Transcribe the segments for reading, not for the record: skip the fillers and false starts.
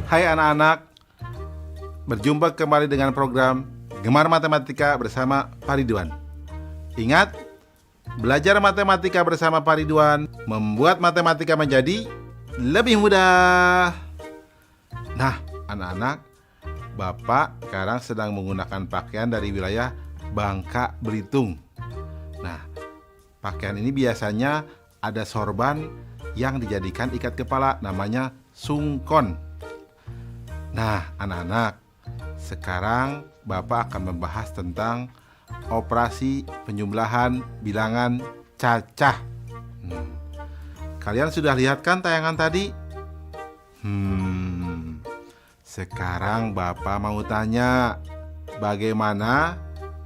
Hai anak-anak, berjumpa kembali dengan program Gemar Matematika bersama Pak Ridwan. Ingat, belajar matematika bersama Pak Ridwan membuat matematika menjadi lebih mudah. Nah, anak-anak, Bapak sekarang sedang menggunakan pakaian dari wilayah Bangka Belitung. Nah, pakaian ini biasanya ada sorban yang dijadikan ikat kepala, namanya sungkon. Nah, anak-anak, sekarang Bapak akan membahas tentang operasi penjumlahan bilangan cacah. Kalian sudah lihat kan tayangan tadi? Sekarang Bapak mau tanya, bagaimana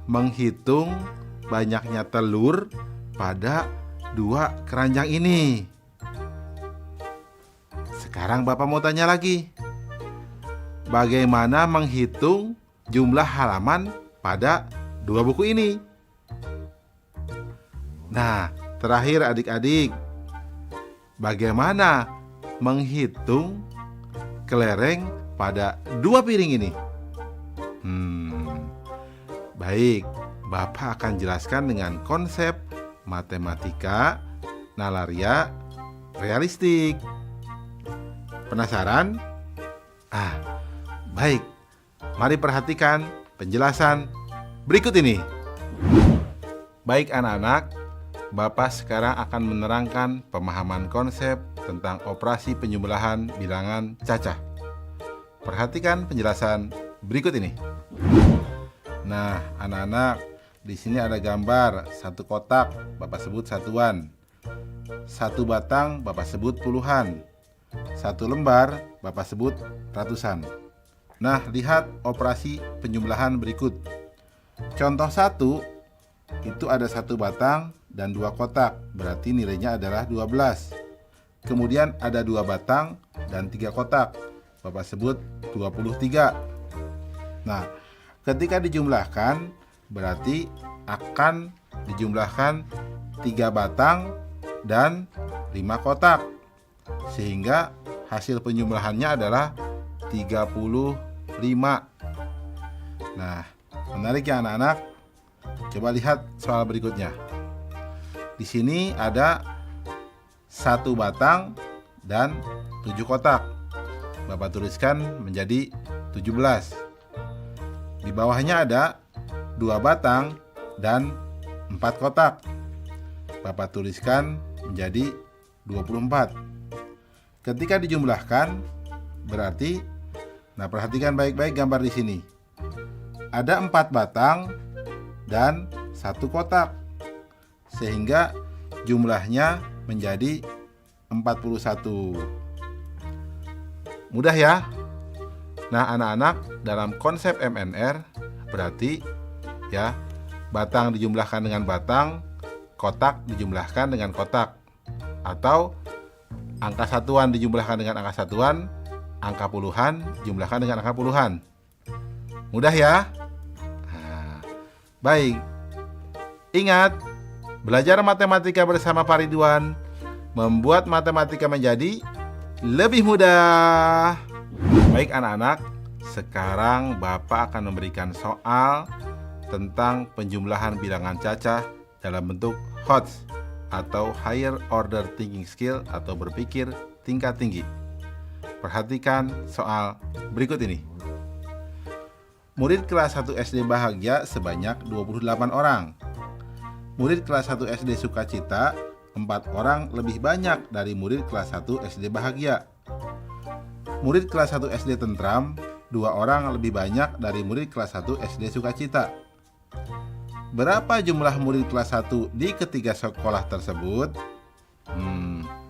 menghitung banyaknya telur pada dua keranjang ini? Sekarang Bapak mau tanya lagi, bagaimana menghitung jumlah halaman pada dua buku ini? Nah, terakhir adik-adik, bagaimana menghitung kelereng pada dua piring ini? Baik, Bapak akan jelaskan dengan konsep matematika nalaria realistik. Penasaran? Baik, mari perhatikan penjelasan berikut ini. Baik anak-anak, Bapak sekarang akan menerangkan pemahaman konsep tentang operasi penjumlahan bilangan cacah. Perhatikan penjelasan berikut ini. Nah, anak-anak, di sini ada gambar satu kotak, Bapak sebut satuan. Satu batang, Bapak sebut puluhan. Satu lembar, Bapak sebut ratusan. Nah, lihat operasi penjumlahan berikut. Contoh 1, itu ada satu batang dan dua kotak, berarti nilainya adalah 12. Kemudian ada dua batang dan tiga kotak, Bapak sebut 23. Nah, ketika dijumlahkan, berarti akan dijumlahkan 3 batang dan 5 kotak, sehingga hasil penjumlahannya adalah 35. Nah, menarik ya anak-anak? Coba lihat soal berikutnya. Di sini ada satu batang dan 7 kotak. Bapak tuliskan menjadi 17. Di bawahnya ada 2 batang dan 4 kotak. Bapak tuliskan menjadi 24. Ketika dijumlahkan, berarti, nah perhatikan baik-baik gambar di sini. Ada 4 batang dan 1 kotak, sehingga jumlahnya menjadi 41. Mudah ya? Nah anak-anak, dalam konsep MNR berarti ya, batang dijumlahkan dengan batang, kotak dijumlahkan dengan kotak, atau angka satuan dijumlahkan dengan angka satuan, angka puluhan dijumlahkan dengan angka puluhan. Mudah ya? Baik. Ingat, belajar matematika bersama Pak Ridwan membuat matematika menjadi lebih mudah. Baik anak-anak, sekarang Bapak akan memberikan soal tentang penjumlahan bilangan cacah dalam bentuk HOTS atau Higher Order Thinking Skill atau berpikir tingkat tinggi. Perhatikan soal berikut ini. Murid kelas 1 SD bahagia sebanyak 28 orang. Murid kelas 1 SD sukacita 4 orang lebih banyak dari murid kelas 1 SD bahagia. Murid kelas 1 SD tentram 2 orang lebih banyak dari murid kelas 1 SD sukacita. Berapa jumlah murid kelas 1 di ketiga sekolah tersebut?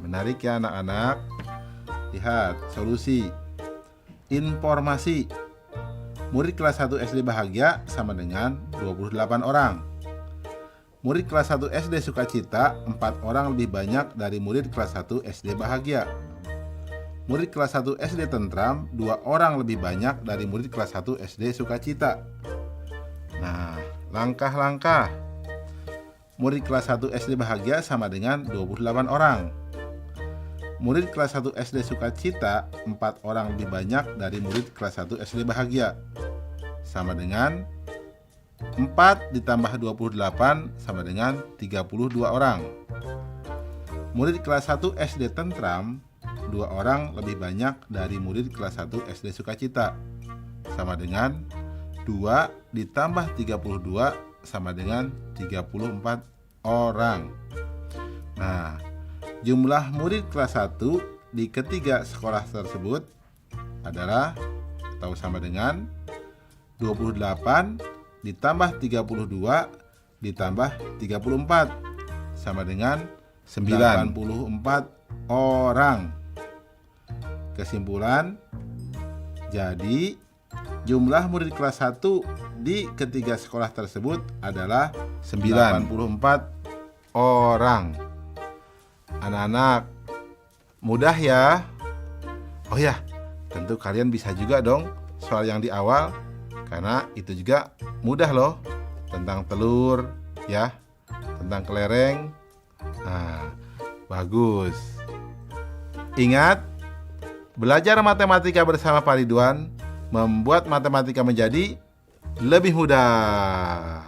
Menarik ya anak-anak. Lihat solusi. Informasi. Murid kelas 1 SD bahagia sama dengan 28 orang. Murid kelas 1 SD sukacita 4 orang lebih banyak dari murid kelas 1 SD bahagia. Murid kelas 1 SD tentram 2 orang lebih banyak dari murid kelas 1 SD sukacita. Nah, langkah-langkah. Murid kelas 1 SD bahagia sama dengan 28 orang. murid kelas 1 SD Sukacita 4 orang lebih banyak dari murid kelas 1 SD Bahagia. Sama dengan 4 ditambah 28 sama dengan 32 orang. Murid kelas 1 SD Tentram 2 orang lebih banyak dari murid kelas 1 SD Sukacita. Sama dengan 2 ditambah 32 sama dengan 34 orang. Nah, jumlah murid kelas 1 di ketiga sekolah tersebut adalah atau sama dengan 28 ditambah 32 ditambah 34 sama dengan 94 orang. Kesimpulan, jadi jumlah murid kelas 1 di ketiga sekolah tersebut adalah 94 orang. Anak-anak, mudah ya? Oh ya, tentu kalian bisa juga dong soal yang di awal, karena itu juga mudah loh. Tentang telur, ya, tentang kelereng. Nah, bagus. Ingat, belajar matematika bersama Pak Ridwan membuat matematika menjadi lebih mudah.